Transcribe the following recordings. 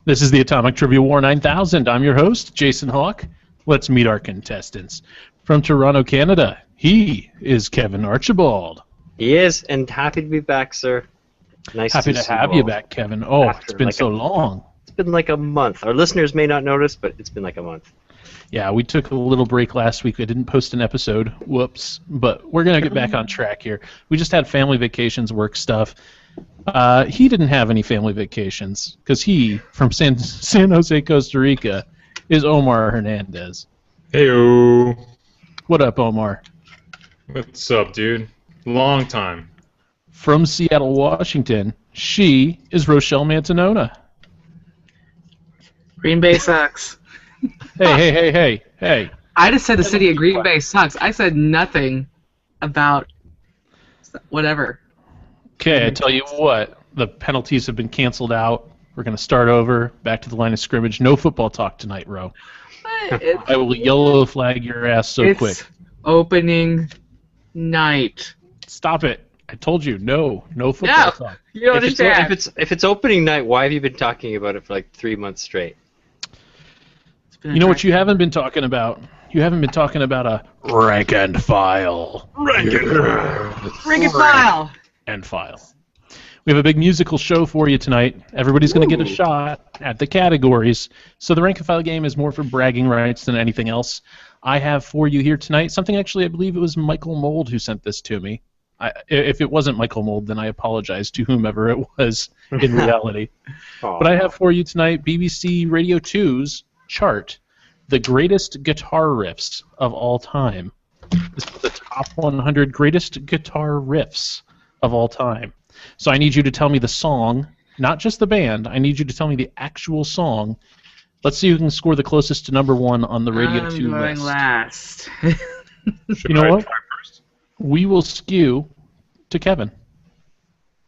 This is the Atomic Trivia War 9000. I'm your host, Jason Hawk. Let's meet our contestants. From Toronto, Canada, he is Kevin Archibald. He is, and happy to be back, sir. Nice Happy to have you back, Kevin. Oh, it's been so long. It's been like a month. Our listeners may not notice, but it's been like a month. Yeah, we took a little break last week. I didn't post an episode. Whoops. But we're going to get back on track here. We just had family vacations, work stuff. He didn't have any family vacations because he, from San Jose, Costa Rica, is Omar Hernandez. Heyo. What up, Omar? What's up, dude? Long time. From Seattle, Washington, she is Rochelle Mantanona. Green Bay sucks. Hey. I just said the city of Green Bay sucks. I said nothing about whatever. Okay, I tell you what, the penalties have been canceled out. We're going to start over, back to the line of scrimmage. No football talk tonight, Ro. I will yellow flag your ass so quick. It's opening night. Stop it. I told you, no football talk. You don't understand. If it's opening night, why have you been talking about it for like 3 months straight? You know what you haven't been talking about? You haven't been talking about a rank and file. Rank and file. And file. We have a big musical show for you tonight. Everybody's going to get a shot at the categories. So the rank and file game is more for bragging rights than anything else. I have for you here tonight something actually I believe it was Michael Mold who sent this to me. If it wasn't Michael Mold, then I apologize to whomever it was in reality. But I have for you tonight BBC Radio 2's chart, the greatest guitar riffs of all time. This is the top 100 greatest guitar riffs of all time. So I need you to tell me the song, not just the band. I need you to tell me the actual song. Let's see who can score the closest to number one on the Radio 2 list. I'm going last. You know what? We will skew to Kevin.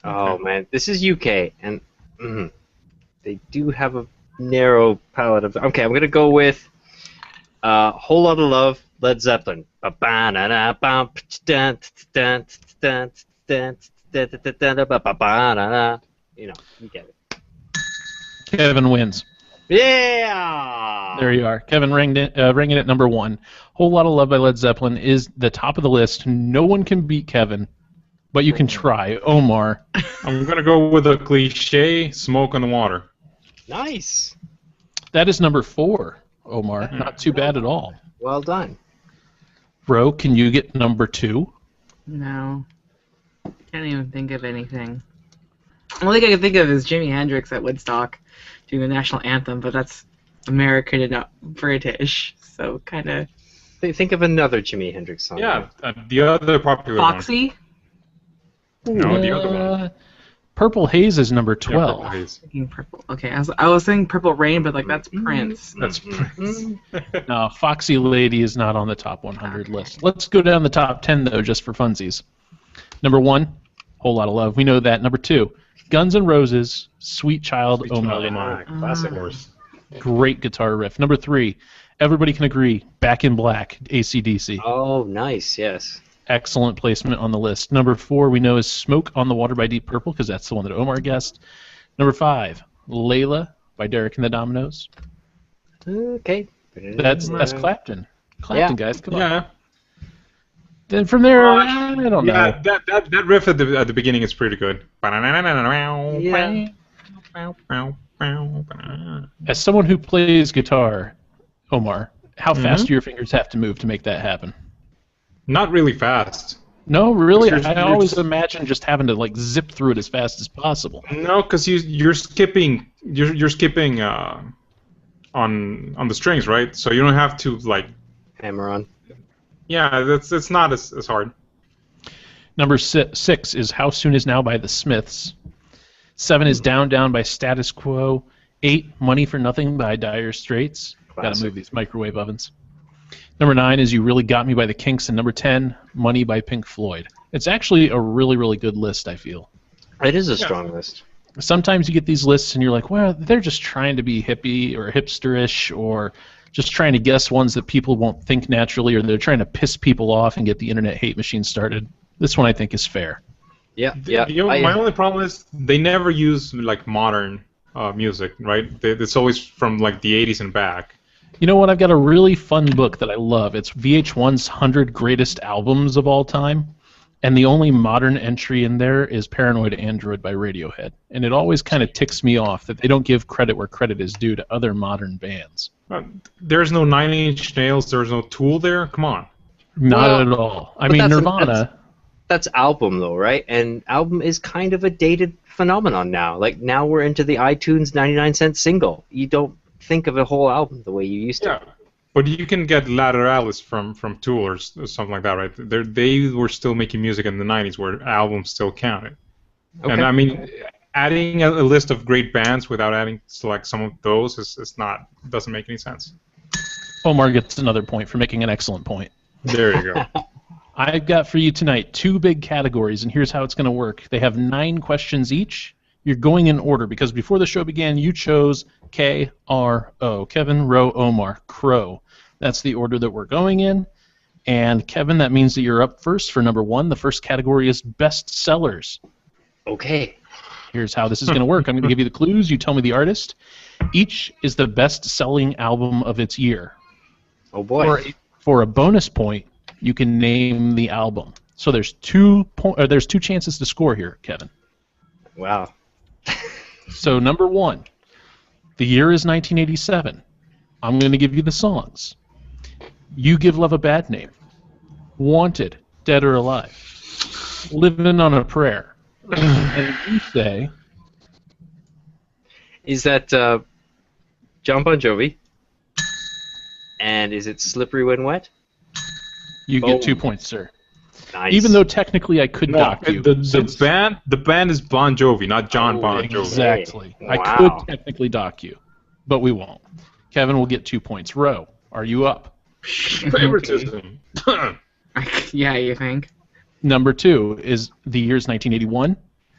Oh, man. This is UK, and they do have a narrow palette of... Okay, I'm going to go with Whole Lotta Love, Led Zeppelin. You know, you get it. Kevin wins. Yeah! There you are. Kevin ringing at number one. Whole Lotta Love by Led Zeppelin is the top of the list. No one can beat Kevin, but you can try. Omar. I'm going to go with a cliche, Smoke on the Water. Nice. That is number 4, Omar. Not too bad at all. Well done. Ro, can you get number 2? No. Can't even think of anything. The only thing I can think of is Jimi Hendrix at Woodstock doing the national anthem, but that's American and not British, so kind of... Think of another Jimi Hendrix song. Yeah, the other popular Foxy? one. No, the other one. Purple Haze is number Yeah, 12. Purple Haze. Thinking Purple. Okay, I was saying Purple Rain, but like that's Prince. That's Prince. No, Foxy Lady is not on the top 100 list. Let's go down the top 10, though, just for funsies. Number 1, Whole Lotta Love. We know that. Number 2, Guns N' Roses, Sweet Child O' Mine. Classic. Great guitar riff. Number 3, Everybody Can Agree, Back in Black, AC/DC. Oh, nice, yes. Excellent placement on the list. Number 4 we know is Smoke on the Water by Deep Purple, because that's the one that Omar guessed. Number 5, Layla by Derek and the Dominoes. Okay. That's Clapton. Clapton, guys, come on. Yeah. Then from there, I don't know. Yeah, that riff at the beginning is pretty good. Yeah. As someone who plays guitar, Omar, how fast do your fingers have to move to make that happen? Not really fast. No, really? You're I always imagine just having to like zip through it as fast as possible. No, because you're skipping on the strings, right? So you don't have to like Hammer on. Yeah, it's not as hard. Number 6 is How Soon Is Now by the Smiths. 7 is Down Down by Status Quo. 8, Money for Nothing by Dire Straits. Gotta move these microwave ovens. Number 9 is You Really Got Me by the Kinks. And number 10, Money by Pink Floyd. It's actually a really, really good list, I feel. It is a strong list. Sometimes you get these lists and you're like, well, they're just trying to be hippie or hipsterish or just trying to guess ones that people won't think naturally, or they're trying to piss people off and get the internet hate machine started. This one I think is fair. Yeah. My only problem is they never use like modern music, right? It's always from like the 80s and back. You know what? I've got a really fun book that I love. It's VH1's 100 Greatest Albums of All Time, and the only modern entry in there is Paranoid Android by Radiohead. And it always kind of ticks me off that they don't give credit where credit is due to other modern bands. There's no Nine Inch Nails, there's no Tool there? Come on. Not at all. I mean, Nirvana... That's album, though, right? And album is kind of a dated phenomenon now. Like, now we're into the iTunes 99-cent single. You don't think of a whole album the way you used to. Yeah, but you can get Lateralis from Tool or something like that, right? They were still making music in the 90s where albums still counted. Okay. And I mean, adding a list of great bands without adding select some of those doesn't make any sense. Omar gets another point for making an excellent point. There you go. I've got for you tonight 2 big categories, and here's how it's going to work. They have 9 questions each. You're going in order because before the show began, you chose K-R-O. Kevin, Roe, Omar, Crow. That's the order that we're going in. And Kevin, that means that you're up first for number 1. The first category is best sellers. Okay. Here's how this is going to work. I'm going to give you the clues. You tell me the artist. Each is the best-selling album of its year. Oh, boy. For a bonus point, you can name the album. So there's 2 chances to score here, Kevin. Wow. So number 1, the year is 1987. I'm going to give you the songs. You Give Love a Bad Name. Wanted, Dead or Alive. Living on a Prayer. And you say... Is that John Bon Jovi? And is it Slippery When Wet? You get 2 points, sir. Nice. Even though technically I could dock you. The band is Bon Jovi, not John Bon Jovi. Exactly. Wow. I could technically dock you, but we won't. Kevin will get 2 points. Roe, are you up? Favoritism. Yeah, you think? Number 2 is the year's 1981.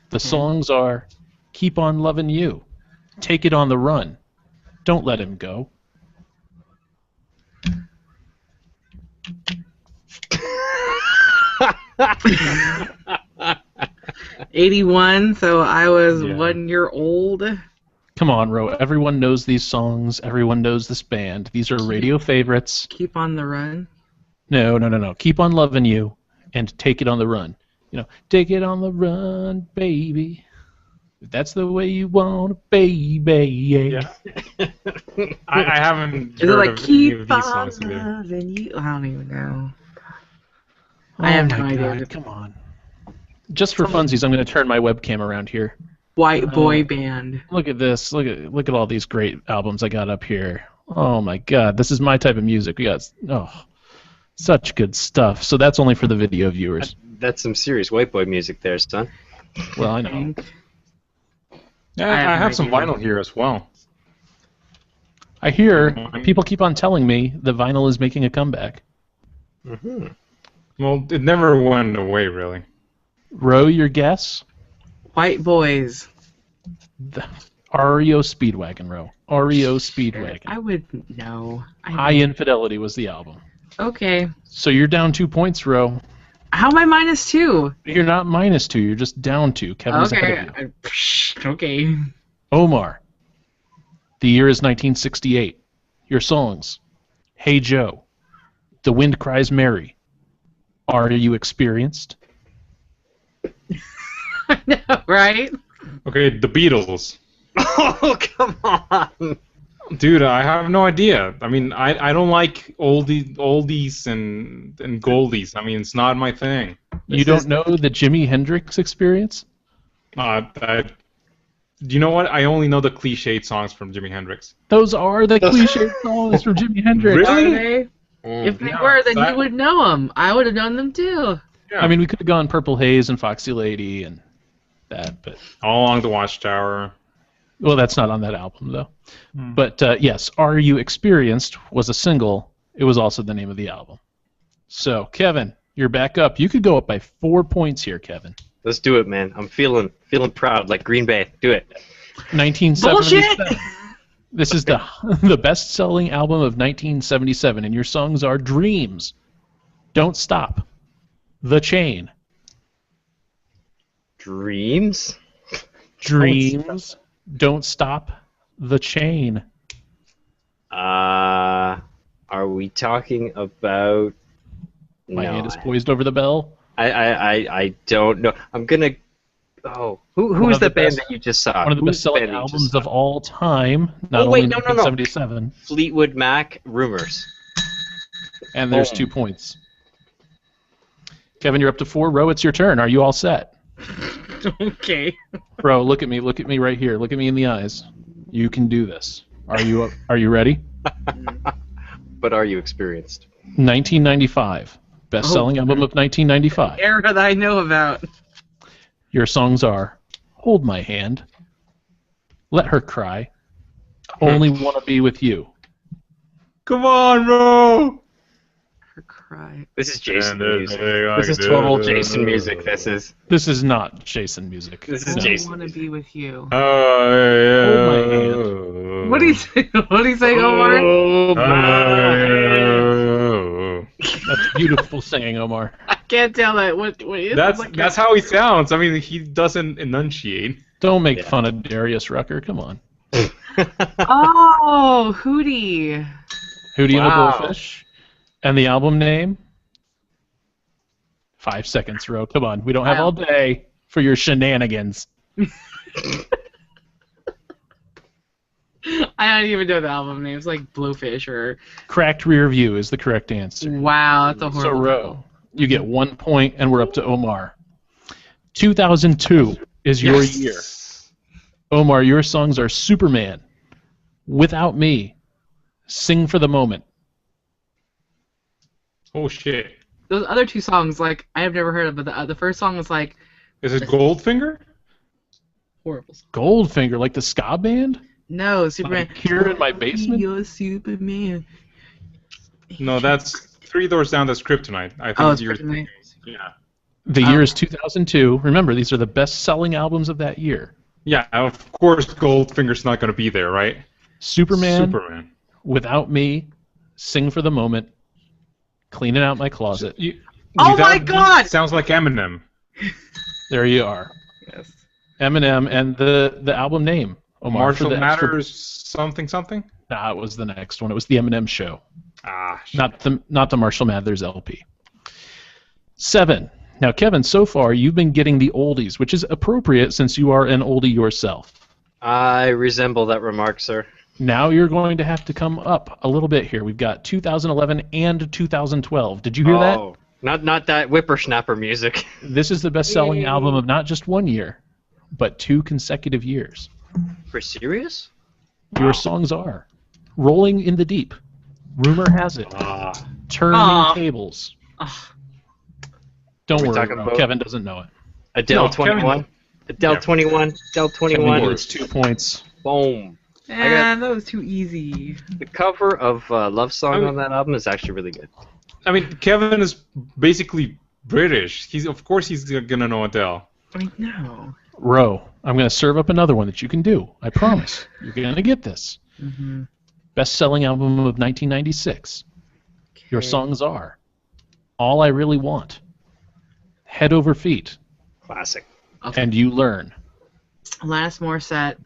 The songs are Keep on Loving You, Take It on the Run, Don't Let Him Go. 81, so I was 1 year old. Come on, Ro. Everyone knows these songs. Everyone knows this band. These are radio favorites. Keep on the Run. No. Keep on Loving You and Take It on the Run. You know, take it on the run, baby. If that's the way you want it, baby. Yeah. I haven't Is it heard like of any Keep of these on songs either. Loving You? I don't even know. Oh I have no my idea. God, come on. Just for funsies, I'm going to turn my webcam around here. White boy band. Look at this. Look at all these great albums I got up here. Oh my God, this is my type of music. We got such good stuff. So that's only for the video viewers. That's some serious white boy music there, son. Well, I know. Yeah, I have some vinyl here as well. I hear people keep on telling me the vinyl is making a comeback. Mm-hmm. Well, it never went away, really. Roe, your guess? White boys. REO Speedwagon, Roe. REO Speedwagon. I would know. High Infidelity was the album. Okay. So you're down 2 points, Roe. How am I -2? You're not -2. You're just down 2. Kevin's ahead of you. Okay. Omar. The year is 1968. Your songs. Hey Joe. The Wind Cries Mary. Are You Experienced? I know, right? Okay, the Beatles. Oh, come on. Dude, I have no idea. I mean, I don't like oldies and goldies. I mean, it's not my thing. You don't know the Jimi Hendrix Experience? You know what? I only know the cliched songs from Jimi Hendrix. Those are the cliche songs from Jimi Hendrix. Really? Are they? If they were, then you would know them. I would have known them too. Yeah. I mean, we could have gone Purple Haze and Foxy Lady and that, but All Along the Watchtower. well, that's not on that album though. But yes, Are You Experienced was a single. It was also the name of the album. So, Kevin, you're back up. You could go up by 4 points here, Kevin. Let's do it, man. I'm feeling proud, like Green Bay. Do it. 1977. Bullshit! This is the best-selling album of 1977, and your songs are Dreams, Don't Stop, The Chain, Dreams? Dreams, Don't Stop the Chain. Are we talking about? My No, hand is poised over the bell. I don't know. I'm gonna. Oh, One who's of the the band best- that you just saw? One of the Who's best-selling band that you just albums saw? of all time. Not Oh, wait, only no. 1977. Fleetwood Mac, Rumors. And there's Boom. 2 points. Kevin, you're up to 4. Ro, it's your turn. Are you all set? Okay. Ro, look at me. Look at me right here. Look at me in the eyes. You can do this. Are you ready? But are you experienced? 1995. Best-selling album of 1995. Era that I know about. Your songs are Hold My Hand, Let Her Cry, Only Wanna Be With You. Come on, bro. Her cry. This is Jason music. This is total Jason music. This is not Jason music. This is No. Jason. I want to be with you. Hold my hand. What do you say? What do you say, Omar? Oh That's beautiful singing, Omar. I can't tell that. What is? That's how he sounds. I mean, he doesn't enunciate. Don't make fun of Darius Rucker. Come on. Oh, Hootie. Hootie and the Wow. Blowfish. And the album name? 5 seconds, Ro. Come on. We don't have all day for your shenanigans. I don't even know the album name. It's like Blowfish or. Cracked Rear View is the correct answer. Wow, that's a So, horrible. Ro, you get 1 point, and we're up to Omar. 2002 is your year. Omar, your songs are Superman, Without Me, Sing for the Moment. Oh shit! Those other 2 songs, like I have never heard of, but the first song was like Is it Goldfinger? horrible. Goldfinger, like the ska band? No, Superman. Like Here in My Basement? You're Superman. No, that's Three Doors Down. That's Kryptonite. I think Oh, it's you're. Kryptonite. Yeah. The year is 2002. Remember, these are the best-selling albums of that year. Yeah, of course Goldfinger's not going to be there, right? Superman, Without Me, Sing for the Moment, Cleaning Out My Closet. Oh Without my Me God! Sounds like Eminem. There you are. Yes. Eminem and the album name. Omar, Marshall for the extra- Matters something. Nah, it was the next one. It was the Eminem Show. Ah, shit. Not the Marshall Mathers LP. 7. Now, Kevin, so far you've been getting the oldies, which is appropriate since you are an oldie yourself. I resemble that remark, sir. Now you're going to have to come up a little bit here. We've got 2011 and 2012. Did you hear that? Oh, not that whippersnapper music. This is the best-selling album of not just 1 year, but 2 consecutive years. For serious? Your songs are Rolling in the Deep, Rumor Has It, Turning Tables. Don't Are we worry, talking Ro, about- Kevin doesn't know it. Adele No, 21. Adele Yeah. 21. Adele Kevin 21. gets 2 points. Boom. that was too easy. The cover of Love Song on that album is actually really good. I mean, Kevin is basically British. Of course he's gonna know Adele. I know. Ro, I'm going to serve up another one that you can do. I promise. You're going to get this. Mm-hmm. Best-selling album of 1996. Your songs are All I Really Want, Head Over Feet, Classic. Okay. and You Learn. Last Morissette.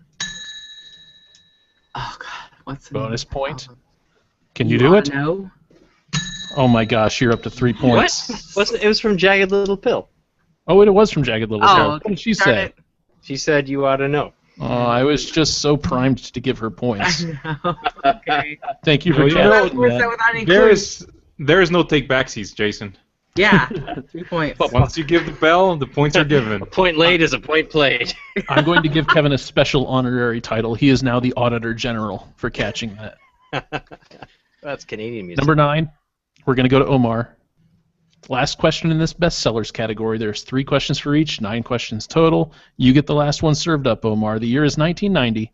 Oh God, what's the Bonus name? point. Oh. Can you do it? No. Oh my gosh, you're up to 3 points. What? Wasn't it was from Jagged Little Pill. Oh, it was from Jagged Little Pill. Oh, What did she darn say? it. She said you ought to know. Oh, I was just so primed to give her points. No. Okay. Thank you for Well, you catching Last Morissette that. without any There clues. is no take backsies, Jason. Yeah. 3 points. Once you give the bell, the points are given. A point laid is a point played. I'm going to give Kevin a special honorary title. He is now the Auditor General for catching that. That's Canadian music. Number 9, we're going to go to Omar. Last question in this bestsellers category. There's 3 questions for each, 9 questions total. You get the last one served up, Omar. The year is 1990.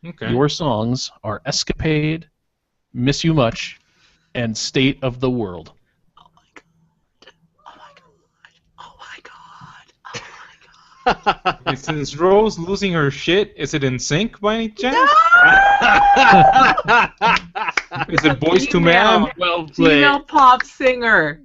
Okay. Your songs are Escapade, Miss You Much, and State of the World. Oh my God. Oh my God. Oh my God. Okay, since Rose losing her shit, is it in sync by any chance? Is it Boys to Men? Well Female played. pop singer.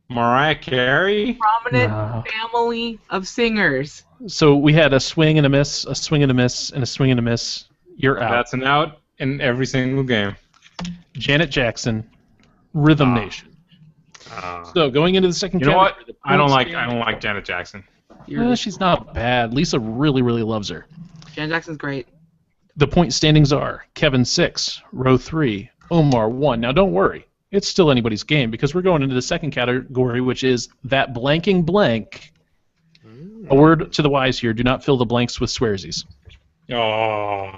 Mariah Carey? Prominent No. family of singers. So we had a swing and a miss, a swing and a miss, and a swing and a miss. You're out. That's an out in every single game. Janet Jackson, Rhythm Ah. Nation. So going into the second You know what? category, the I don't points like Janet Jackson. She's not bad. Lisa really, really loves her. Janet Jackson's great. The point standings are Kevin 6, Row 3, Omar 1. Now don't worry, it's still anybody's game because we're going into the second category, which is that blanking blank. A word to the wise here: do not fill the blanks with swearsies. Oh.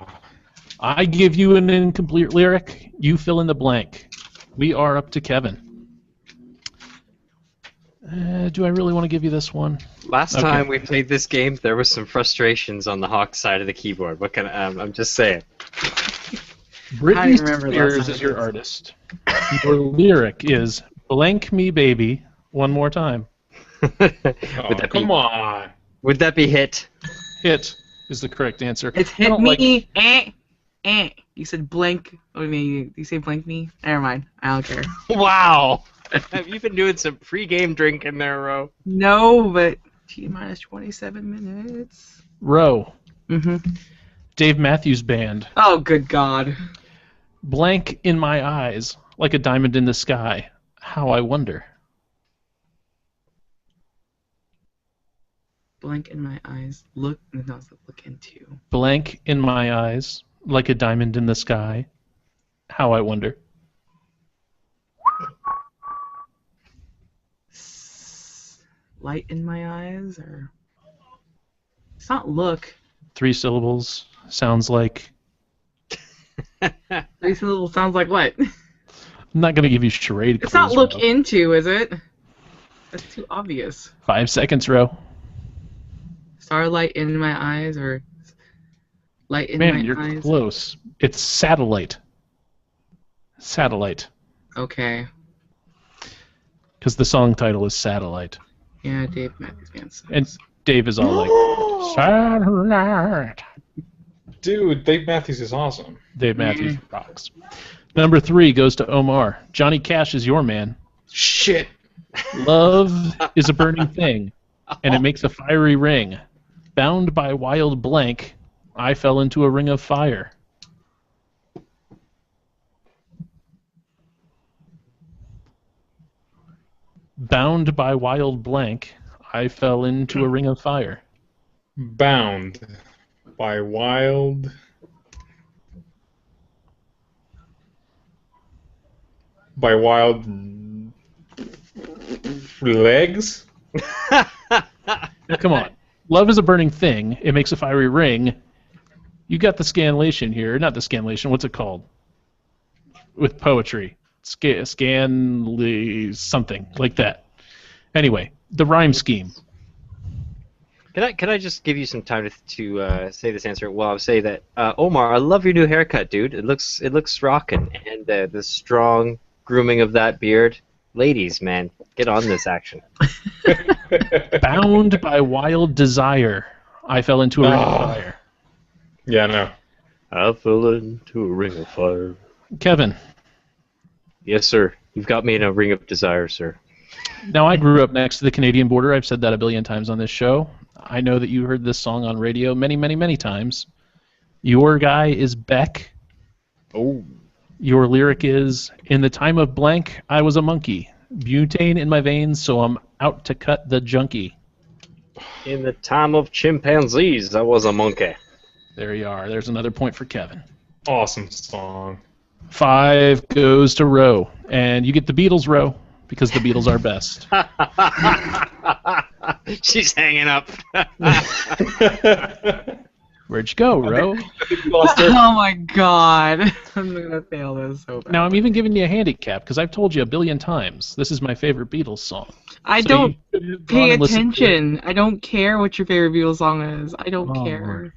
I give you an incomplete lyric, you fill in the blank. We are up to Kevin. Do I really want to give you this one? Last Okay. time we played this game, there was some frustrations on the Hawk side of the keyboard. What can I'm just saying. Britney remember last Spears time. is your artist. Your lyric is "Blank me, baby, one more time." Come on. Would that be hit? Hit is the correct answer. It's I hit don't me. like- You said blank. Oh, I mean, you say blank me? Never mind. I don't care. Wow! Have you been doing some pre-game drinking there, Ro? No, but T minus 27 minutes. Row. Mm-hmm. Dave Matthews Band. Oh, good God. Blank in my eyes, like a diamond in the sky. How I wonder. Blank in my eyes. Look. No, it's look into. Blank in my eyes, like a diamond in the sky. How I wonder. Light in my eyes, or it's not look. 3 syllables. Sounds like. 3 syllables sounds like what? I'm not going to give you charade It's not clues, look Ro. into, is it? That's too obvious. 5 seconds, Row. Starlight in my eyes, or light in Man, my you're eyes. close. It's satellite. Satellite. Okay. Because the song title is Satellite. Yeah, Dave Matthews Band. And Dave is all like, Satellite. Dude, Dave Matthews is awesome. Dave Matthews rocks. Number 3 goes to Omar. Johnny Cash is your man. Shit. Love is a burning thing, and it makes a fiery ring. Bound by wild blank, I fell into a ring of fire. Bound by wild blank, I fell into a ring of fire. Bound by wild. By wild legs? Now, come on. Love is a burning thing. It makes a fiery ring. You got the scanlation here. Not the scanlation. What's it called? With poetry. Scanly something like that. Anyway, the rhyme scheme. Can I just give you some time to say this answer? Well, I'll say that Omar, I love your new haircut, dude. It looks rockin', and the strong grooming of that beard. Ladies, man, get on this action. Bound by wild desire, I fell into a ring of fire. Yeah, no. I fell into a ring of fire. Kevin, Yes, sir. You've got me in a ring of desire, sir. now I grew up next to the Canadian border. I've said that a billion times on this show. I know that you heard this song on radio many, many, many times. Your guy is Beck. Oh. Your lyric is, in the time of blank, I was a monkey. Butane in my veins, so I'm out to cut the junkie. In the time of chimpanzees, I was a monkey. There you are. There's another point for Kevin. Awesome song. 5 goes to Row. And you get the Beatles, Row, because the Beatles are best. She's hanging up. Where'd you go, Row? Oh my God. I'm gonna fail this so bad. Now, I'm even giving you a handicap, because I've told you a billion times, this is my favorite Beatles song. I So don't you should have gone pay and listened to it. attention. I don't care what your favorite Beatles song is. I don't Oh, care. Lord.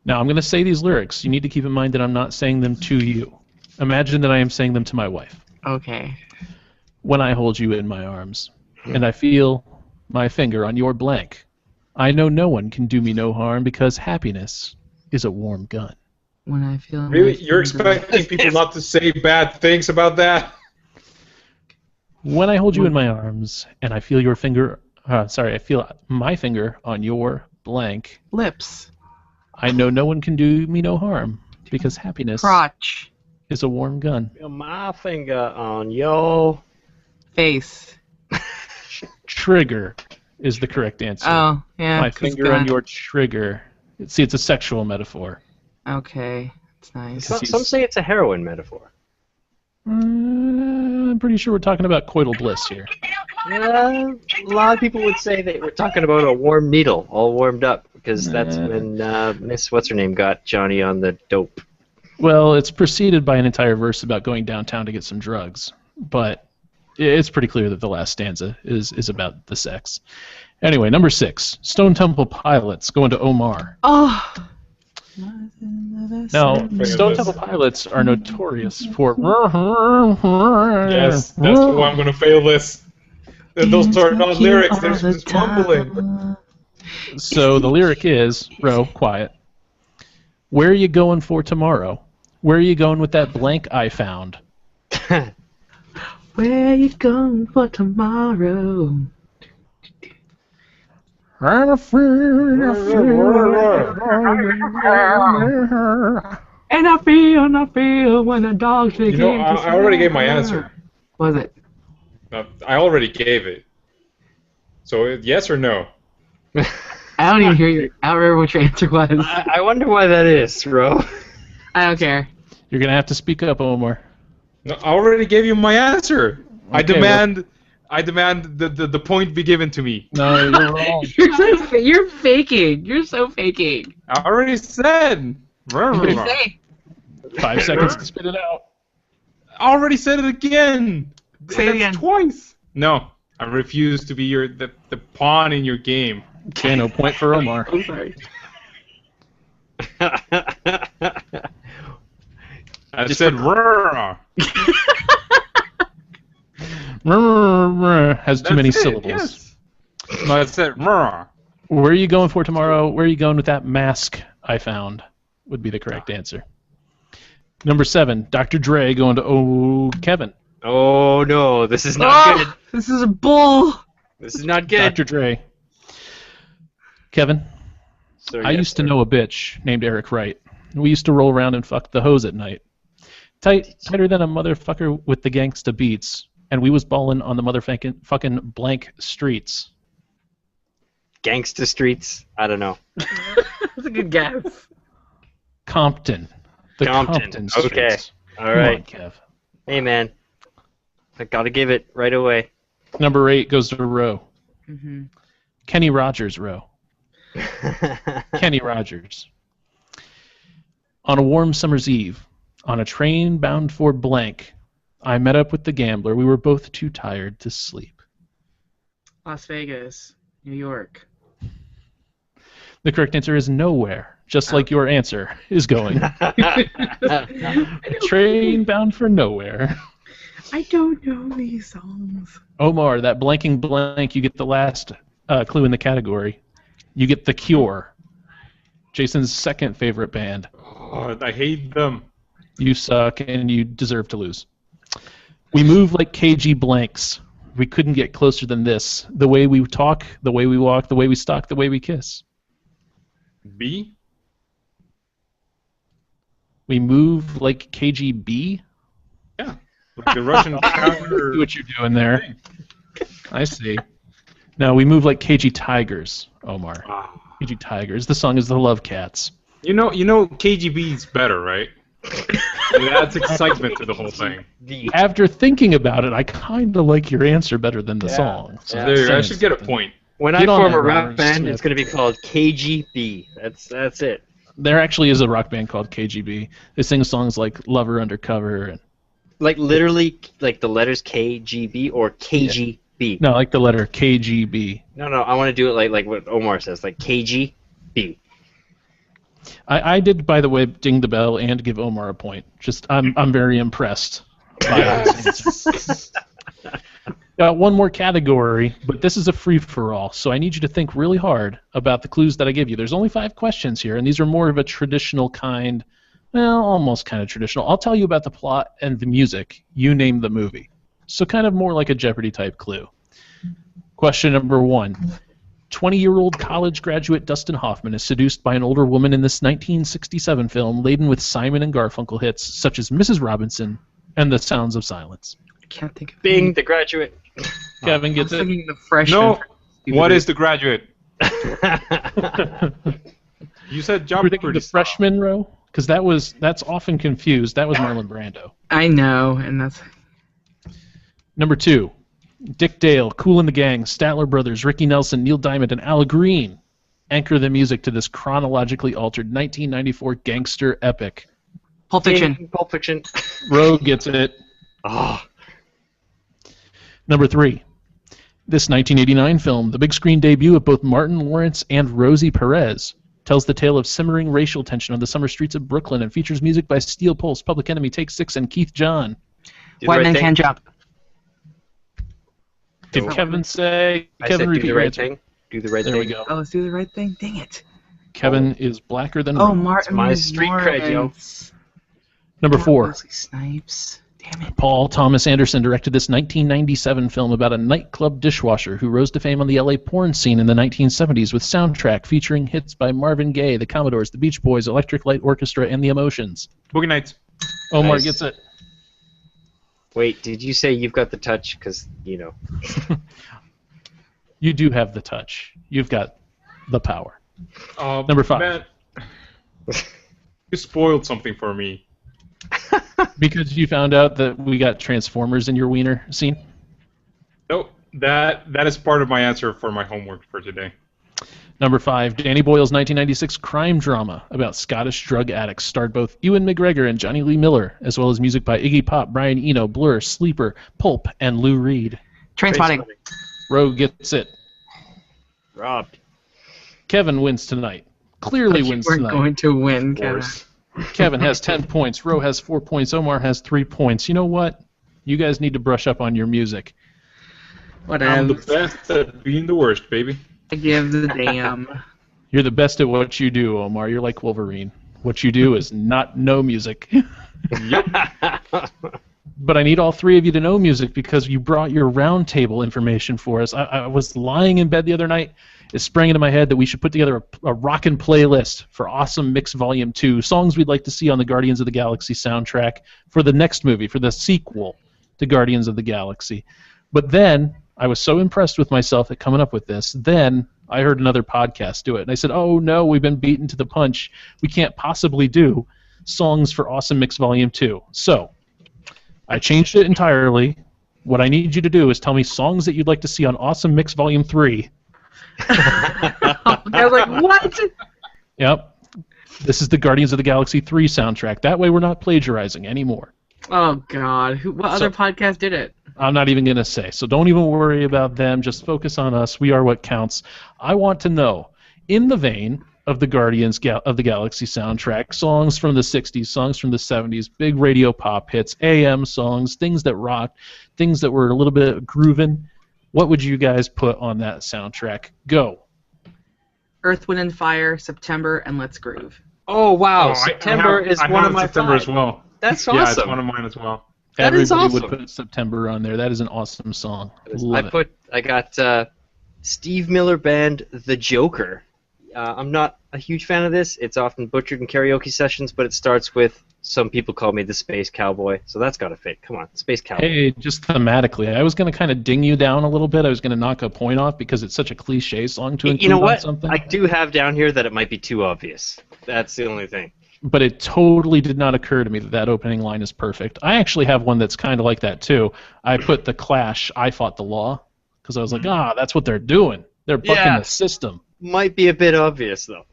Now, I'm going to say these lyrics. You need to keep in mind that I'm not saying them to you. Imagine that I am saying them to my wife. Okay. When I hold you in my arms, and I feel my finger on your blank, I know no one can do me no harm because happiness is a warm gun. When I feel my Really? You're finger- expecting people not to say bad things about that? When I hold you in my arms and I feel I feel my finger on your blank, Lips. I know no one can do me no harm because happiness Crotch. is a warm gun. Feel my finger on your... Face. Trigger is the correct answer. Oh, yeah. My 'cause finger on your trigger. See, it's a sexual metaphor. Okay, that's nice. Some say it's a heroin metaphor. I'm pretty sure we're talking about coital bliss here. A lot of people would say that we're talking about a warm needle, all warmed up, because that's when Miss What's-Her-Name got Johnny on the dope. Well, it's preceded by an entire verse about going downtown to get some drugs, but it's pretty clear that the last stanza is about the sex. Anyway, number 6, Stone Temple Pilots going to Omar. Oh. Now, Stone Temple Pilots are notorious for... Yes, that's why I'm going to fail this. Those are not lyrics, they're just mumbling. So the lyric is, Ro, quiet. Where are you going for tomorrow? Where are you going with that blank I found? Where you going for tomorrow? And I feel when the dogs begin You know, I already gave my answer. Was it? I already gave it. So yes or no? I don't even hear you. I don't remember what your answer was. I wonder why that is, Ro. I don't care. You're going to have to speak up, Omar. No, I already gave you my answer. I Okay, demand the point be given to me. No, you're wrong. You're faking. You're so faking. I already said. Say. 5 seconds to spit it out. I already said it again. Say it That's again. twice. No, I refuse to be the pawn in your game. Okay, no point for Omar. I'm sorry. I said "Rrrr." Has too many That's it, syllables. Yes. No, I said "Rrrr." Where are you going for tomorrow? Where are you going with that mask I found? Would be the correct answer. Number 7, Dr. Dre going to Kevin. Oh no, this is not good. This is a bull. This is not good. Dr. Dre. Kevin, Sir, I yes, used to sir. know a bitch named Eric Wright. We used to roll around and fuck the hose at night. Tighter than a motherfucker with the gangsta beats, and we was ballin' on the fucking blank streets. Gangsta Streets. I don't know. That's a good guess. Compton. The Compton. Compton Okay. streets. All Come right. on, Kev. Hey man, I gotta give it right away. Number 8 goes to Roe. Mm-hmm. Kenny Rogers, Roe. Kenny Rogers. On a warm summer's eve, on a train bound for blank, I met up with the gambler. We were both too tired to sleep. Las Vegas, New York. The correct answer is nowhere, just like your answer is going. Train bound for nowhere. I don't know these songs. Omar, that blanking blank, you get the last clue in the category. You get The Cure, Jason's second favorite band. Oh, I hate them. You suck and you deserve to lose. We move like KG blanks. We couldn't get closer than this. The way we talk, the way we walk, the way we stalk, the way we kiss. B? We move like KGB? Yeah. Like the Russian counter. See what you're doing there. I see. No, we move like KG Tigers, Omar. Ah. KG Tigers. The song is The Love Cats. You know KGB's better, right? It adds excitement to the whole thing. After thinking about it, I kind of like your answer better than the song. So Yeah. There, I that's should get a something. point. When Get I on form that, a rap Robert band, Smith. it's going to be called KGB. That's it. There actually is a rock band called KGB. They sing songs like Lover Undercover. And, Like literally, like the letters KGB or KGB. no, like the letter KGB. No, I want to do it like what Omar says, like KGB. I did, by the way, ding the bell and give Omar a point. Just I'm very impressed by his answer. Got one more category, but this is a free-for-all, so I need you to think really hard about the clues that I give you. There's only 5 questions here, and these are more of a traditional kind, well, almost kind of traditional. I'll tell you about the plot and the music. You name the movie. So kind of more like a Jeopardy type clue. Question number 1. 20-year-old college graduate Dustin Hoffman is seduced by an older woman in this 1967 film laden with Simon and Garfunkel hits such as Mrs. Robinson and The Sounds of Silence. I can't think of Bing, The Graduate. Kevin I gets was it. thinking The Freshman. No. What is The Graduate? You said We're Jeopardy. thinking the freshman row? Because that's often confused. That was Marlon Brando. I know, and that's... Number 2. Dick Dale, Kool and the Gang, Statler Brothers, Ricky Nelson, Neil Diamond, and Al Green anchor the music to this chronologically altered 1994 gangster epic. Pulp Fiction. Bing, Pulp Fiction. Roe gets it. Oh. Number 3. This 1989 film, the big screen debut of both Martin Lawrence and Rosie Perez, tells the tale of simmering racial tension on the summer streets of Brooklyn and features music by Steel Pulse, Public Enemy, Take 6, and Keith John. White Man Can't Jump. Did Kevin say? I Kevin, said repeat do the your right answer. thing. Do the right There thing. we go. Oh, let's do the right thing. Dang it. Kevin is blacker than Oh, Roe. Martin my street cred, yo. Lawrence. Number Not 4. Wesley Snipes. Damn it. Paul Thomas Anderson directed this 1997 film about a nightclub dishwasher who rose to fame on the LA porn scene in the 1970s with soundtrack featuring hits by Marvin Gaye, the Commodores, the Beach Boys, Electric Light Orchestra, and the Emotions. Boogie Nights. Omar Nice. gets it. Wait, did you say you've got the touch? Because, you know. You do have the touch. You've got the power. Number Number 5. Man, you spoiled something for me. Because you found out that we got Transformers in your wiener scene? Nope. That is part of my answer for my homework for today. Number 5, Danny Boyle's 1996 crime drama about Scottish drug addicts starred both Ewan McGregor and Johnny Lee Miller, as well as music by Iggy Pop, Brian Eno, Blur, Sleeper, Pulp, and Lou Reed. Trainspotting. Rogue gets it. Robbed. Kevin wins tonight. Clearly You wins weren't tonight. going to win, Of Kevin. course. Kevin has 10 points. Roe has 4 points. Omar has 3 points. You know what? You guys need to brush up on your music. I'm the Whatever. best at being the worst, baby. I give the damn. You're the best at what you do, Omar. You're like Wolverine. What you do is not know music. But I need all 3 of you to know music because you brought your round table information for us. I was lying in bed the other night. It sprang into my head that we should put together a rockin' playlist for Awesome Mix Volume 2, songs we'd like to see on the Guardians of the Galaxy soundtrack for the next movie, for the sequel to Guardians of the Galaxy. But then I was so impressed with myself at coming up with this. Then I heard another podcast do it, and I said, oh no, we've been beaten to the punch. We can't possibly do songs for Awesome Mix Volume 2. So I changed it entirely. What I need you to do is tell me songs that you'd like to see on Awesome Mix Volume 3. I was like, what? Yep. This is the Guardians of the Galaxy 3 soundtrack. That way we're not plagiarizing anymore. Oh, God. What other podcast did it? I'm not even going to say. So don't even worry about them. Just focus on us. We are what counts. I want to know, in the vein of the Guardians of the Galaxy soundtrack, songs from the 60s, songs from the 70s, big radio pop hits, AM songs, things that rocked, things that were a little bit grooving, what would you guys put on that soundtrack? Go. Earth, Wind, and Fire, September, and Let's Groove. Oh, wow. Oh, September is I one have of my September 5. as well. That's Yeah, awesome. it's one of mine as well. That is Everybody awesome. would put September on there. That is an awesome song. Love it. I got Steve Miller Band, The Joker. I'm not a huge fan of this. It's often butchered in karaoke sessions, but it starts with Some People Call Me the Space Cowboy, so that's got to fit. Come on, Space Cowboy. Hey, just thematically, I was going to kind of ding you down a little bit. I was going to knock a point off because it's such a cliche song to include You know on what? something. I do have down here that it might be too obvious. That's the only thing. But it totally did not occur to me that that opening line is perfect. I actually have one that's kind of like that too. I put The Clash, I Fought the Law, because I was like, that's what they're doing. They're bucking Yeah. the system. Might be a bit obvious, though.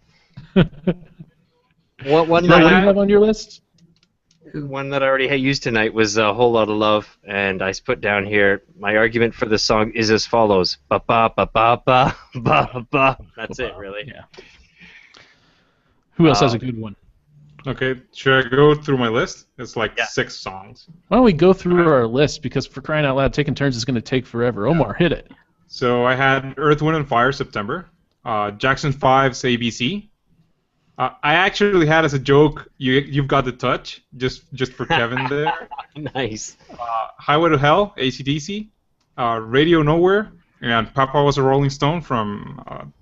One What do you that have on your list? I already had used tonight was A Whole Lot of Love, and I put down here, my argument for the song is as follows. Ba ba ba ba ba ba ba. That's it, really. Yeah. Who else has a good one? Okay, should I go through my list? It's like Yeah. 6 songs. Why don't we go through our list, because for crying out loud, taking turns is going to take forever. Omar, hit it. So I had Earth, Wind, and Fire, September. Jackson 5's ABC. I actually had as a joke, you've got the touch, just for Kevin there. Nice. Highway to Hell, AC/DC, Radio Nowhere, and Papa Was a Rolling Stone from,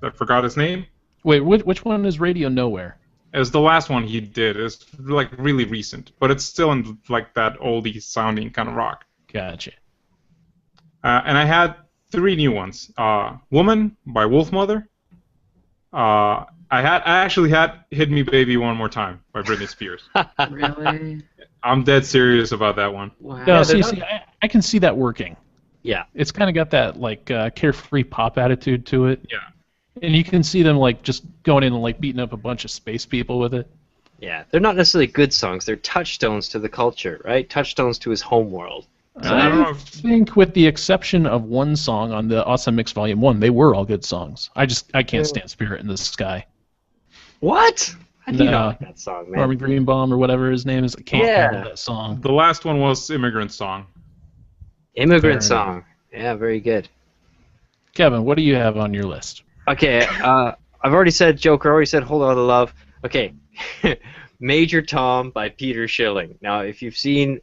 I forgot his name. Wait, which one is Radio Nowhere? It was the last one he did. It's like really recent, but it's still in like that oldie sounding kind of rock. Gotcha. And I had 3 new ones. Woman by Wolfmother. I actually had Hit Me Baby One More Time by Britney Spears. Really? I'm dead serious about that one. Wow. No, see, I can see that working. Yeah. It's kind of got that like carefree pop attitude to it. Yeah. And you can see them like just going in and like beating up a bunch of space people with it. Yeah. They're not necessarily good songs. They're touchstones to the culture, right? Touchstones to his home world. I don't know I if- think with the exception of one song on the Awesome Mix Volume 1, they were all good songs. I can't stand Spirit in the Sky. What? How do you No. not like that song, man? Armin Greenbaum or whatever his name is. I can't Yeah. handle that song. The last one was Immigrant Song. Immigrant Fair song. Yeah, very good. Kevin, what do you have on your list? Okay, I've already said Joker. I already said Hold On to Love. Okay, Major Tom by Peter Schilling. Now, if you've seen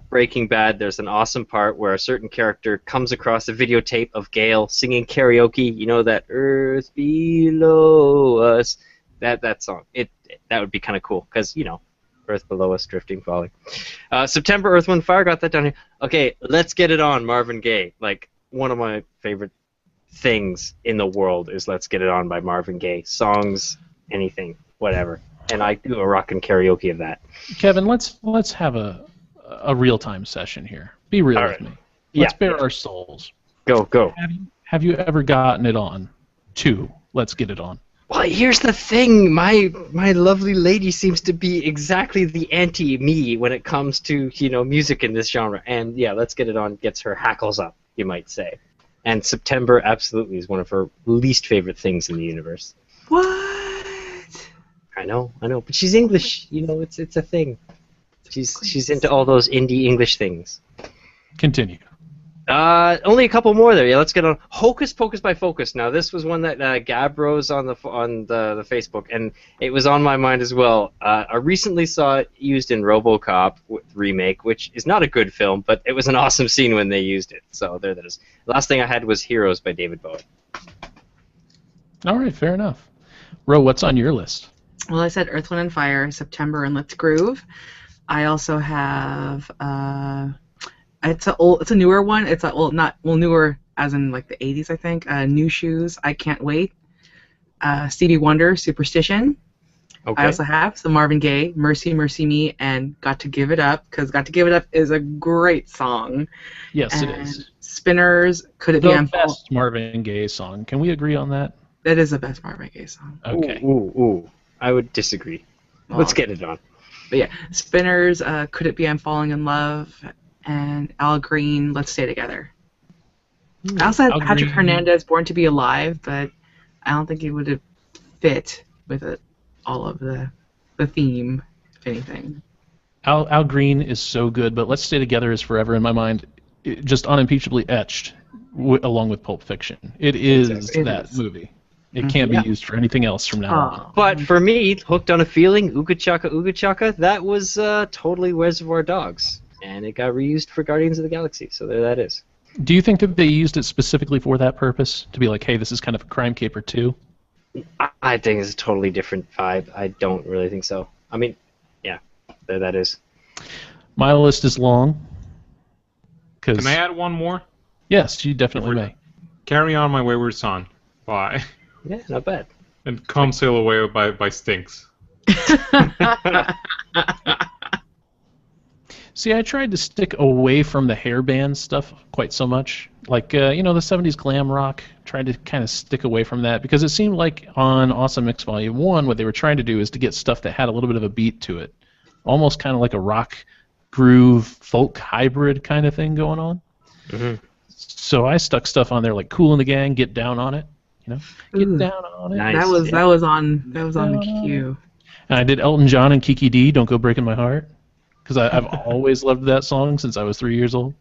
Breaking Bad, there's an awesome part where a certain character comes across a videotape of Gale singing karaoke. You know that Earth Below Us. That song. That would be kind of cool because Earth Below Us, drifting, falling. September, Earth, Wind, Fire. Got that down here. Okay, Let's Get It On, Marvin Gaye. Like one of my favorite things in the world is Let's Get It On by Marvin Gaye. Songs, anything, whatever. And I do a rockin' karaoke of that. Kevin, let's have a real-time session here. Be real All with right. me. Let's Yeah. bare our souls. Go. Have you ever gotten it on to Let's Get It On? Well, here's the thing. My lovely lady seems to be exactly the anti-me when it comes to music in this genre. And yeah, Let's Get It On gets her hackles up, you might say. And September absolutely is one of her least favorite things in the universe. What? I know, but she's English. It's a thing. She's into all those indie English things. Continue. Only a couple more there. Yeah, let's get on. Hocus Pocus by Focus. Now, this was one that Gab rose on the Facebook, and it was on my mind as well. I recently saw it used in RoboCop remake, which is not a good film, but it was an awesome scene when they used it. So there that is. The last thing I had was Heroes by David Bowie. All right, fair enough. Ro, what's on your list? Well, I said Earth, Wind, and Fire, September, and Let's Groove. I also have it's a newer one. It's newer as in like the 80s, I think. New Shoes, I Can't Wait. Stevie Wonder, Superstition. Okay. I also have some Marvin Gaye, Mercy, Mercy Me, and Got to Give It Up, because Got to Give It Up is a great song. Yes, and it is. Spinners, Could It Be The I'm best Marvin Gaye song. Can we agree on that? That is the best Marvin Gaye song. Okay. Ooh. I would disagree. Let's get it on. But yeah, Spinners, Could It Be I'm Falling in Love, and Al Green, Let's Stay Together. I also had Al Patrick Green. Hernandez, Born to Be Alive, but I don't think it would have fit with all of the theme, if anything. Al Green is so good, but Let's Stay Together is forever in my mind, just unimpeachably etched along with Pulp Fiction. It is Exactly. It that is. movie. It can't be used for anything else from now on. But for me, Hooked on a Feeling, Ooga Chaka, that was totally Reservoir Dogs. And it got reused for Guardians of the Galaxy, so there that is. Do you think that they used it specifically for that purpose? To be like, hey, this is kind of a crime caper too? I think it's a totally different vibe. I don't really think so. I mean, yeah, there that is. My list is long. Can I add one more? Yes, you definitely may. Carry On My Wayward Son by Yeah, not bad. and Come Sail Away by Stinks. See, I tried to stick away from the hairband stuff quite so much. Like, the 70s glam rock, tried to kind of stick away from that because it seemed like on Awesome Mix Volume 1, what they were trying to do is to get stuff that had a little bit of a beat to it. Almost kind of like a rock groove folk hybrid kind of thing going on. Mm-hmm. So I stuck stuff on there like Kool and the Gang, Get Down on It. Get Ooh. down on it. Nice. That was on the queue. And I did Elton John and Kiki D, Don't Go Breaking My Heart. Because I've always loved that song since I was 3 years old.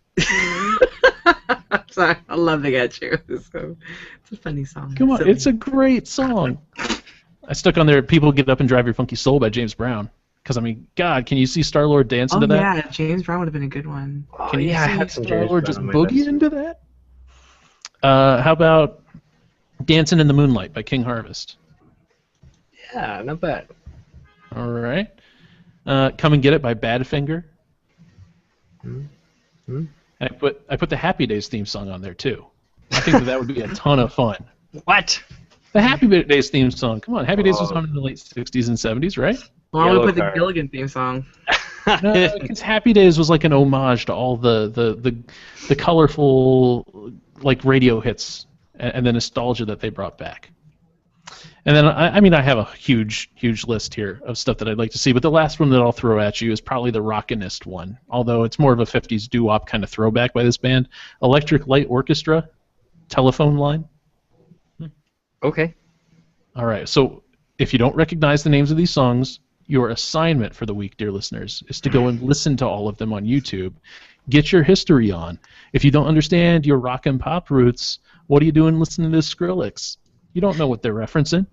Sorry, I'm laughing at you. It's a funny song. Come on, Silly. it's a great song. I stuck on there, People Get Up and Drive Your Funky Soul by James Brown. Because, I mean, God, can you see Star-Lord dancing to that? Oh, yeah, James Brown would have been a good one. Oh, Can you yeah, I see had some James Star-Lord Brown just on my boogie list. into that? How about Dancing in the Moonlight by King Harvest? Yeah, not bad. All right. Come and Get It by Badfinger. Mm-hmm. I put the Happy Days theme song on there, too. I think that would be a ton of fun. What? The Happy Days theme song. Come on, Happy Days was on in the late 60s and 70s, right? Why don't we Yellow put the card. Gilligan theme song? No, because Happy Days was like an homage to all the colorful like radio hits and the nostalgia that they brought back. And then I mean I have a huge list here of stuff that I'd like to see, but the last one that I'll throw at you is probably the Rockinist one, although it's more of a 50s doo-wop kind of throwback by this band. Electric Light Orchestra, Telephone Line. Okay. All right, so if you don't recognize the names of these songs, your assignment for the week, dear listeners, is to go and listen to all of them on YouTube. Get your history on. If you don't understand your rock and pop roots, what are you doing listening to Skrillex? You don't know what they're referencing.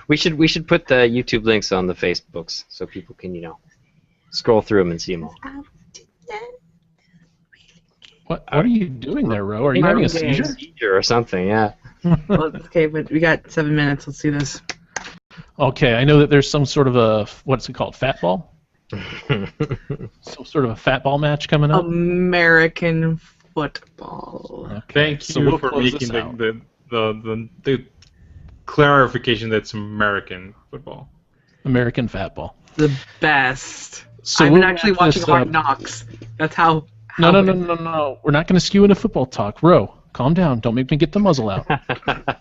we should put the YouTube links on the Facebooks so people can scroll through them and see them all. What are you doing there, Ro? Are you having a seizure? Seizure or something? Yeah. Well, okay, but we got 7 minutes. Let's see this. Okay, I know that there's some sort of a, what's it called, fat ball? Some sort of a fat ball match coming up? American football. Okay, Thank so you we'll for close making this out. the clarification that's American football. American fat ball. The best. So I've we'll been actually wrap watching this Hard up. Knocks. That's how. No. We're not going to skew into football talk. Ro, calm down. Don't make me get the muzzle out.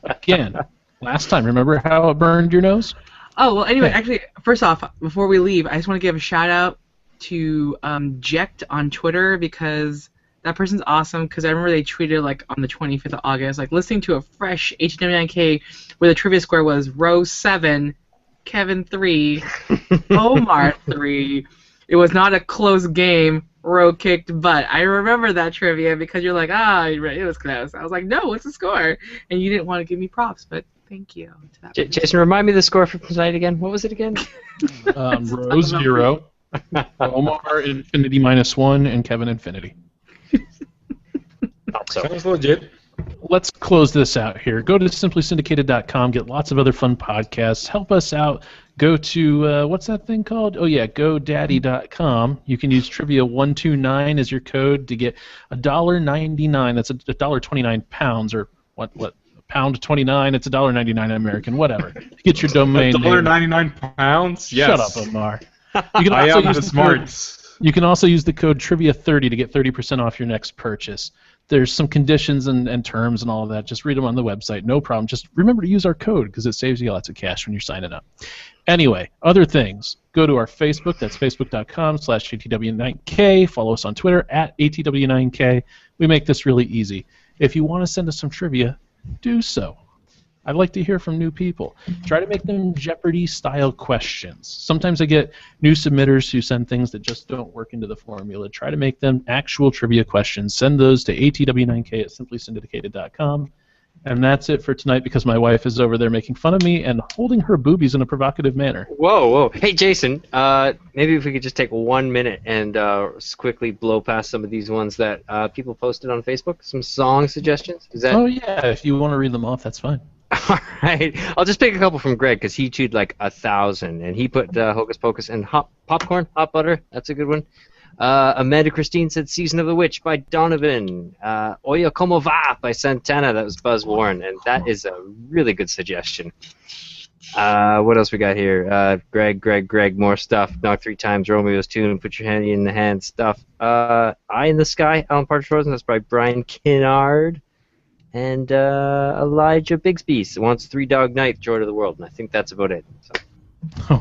Again, last time, remember how it burned your nose? Oh, well, anyway, Okay. actually, first off, before we leave, I just want to give a shout out to Jekt on Twitter because that person's awesome because I remember they tweeted like on the 25th of August, like listening to a fresh HW9K where the trivia score was Row 7, Kevin 3, Omar 3. It was not a close game. Row kicked butt. I remember that trivia because you're like, it was close. I was like, no, what's the score? And you didn't want to give me props, but thank you to that person. Jason, remind me the score for tonight again. What was it again? Ro 0, Omar Infinity -1, and Kevin Infinity. Not so. Sounds legit. Let's close this out here. Go to simplysyndicated.com, get lots of other fun podcasts. Help us out. Go to, what's that thing called? Oh, yeah, GoDaddy.com. You can use Trivia129 as your code to get $1.99. That's $1.29 or what? £1.29. It's $1.99 American, whatever. Get your domain name. $1.99? Yes. Shut up, Omar. You can I also am use the the smarts. You can also use the code Trivia30 to get 30% off your next purchase. There's some conditions and terms and all of that. Just read them on the website. No problem. Just remember to use our code because it saves you lots of cash when you're signing up. Anyway, other things. Go to our Facebook. That's facebook.com/ATW9K. Follow us on Twitter @ATW9K. We make this really easy. If you want to send us some trivia, do so. I'd like to hear from new people. Try to make them Jeopardy-style questions. Sometimes I get new submitters who send things that just don't work into the formula. Try to make them actual trivia questions. Send those to atw9k@simplysyndicated.com. And that's it for tonight because my wife is over there making fun of me and holding her boobies in a provocative manner. Whoa. Hey, Jason, maybe if we could just take 1 minute and quickly blow past some of these ones that people posted on Facebook. Some song suggestions. Is that... Oh, yeah. If you want to read them off, that's fine. All right. I'll just pick a couple from Greg because he chewed like 1,000. And he put Hocus Pocus and Popcorn, Hot Butter. That's a good one. Amanda Christine said Season of the Witch by Donovan. Oya Como Va by Santana. That was Buzz Warren. And that is a really good suggestion. What else we got here? Greg, more stuff. Knock 3 times, Romeo's Tune, Put Your Hand in the Hand stuff. Eye in the Sky, Alan Partridge Frozen. That's by Brian Kinnard. And Elijah Bigsby wants 3 Dog Night, Joy to the World. And I think that's about it. So.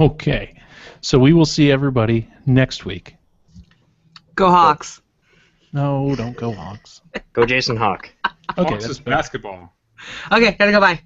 Okay. So we will see everybody next week. Go Hawks. No, don't go Hawks. Go Jason Hawk. Okay, Hawks that's is basketball. Okay, gotta go. Bye.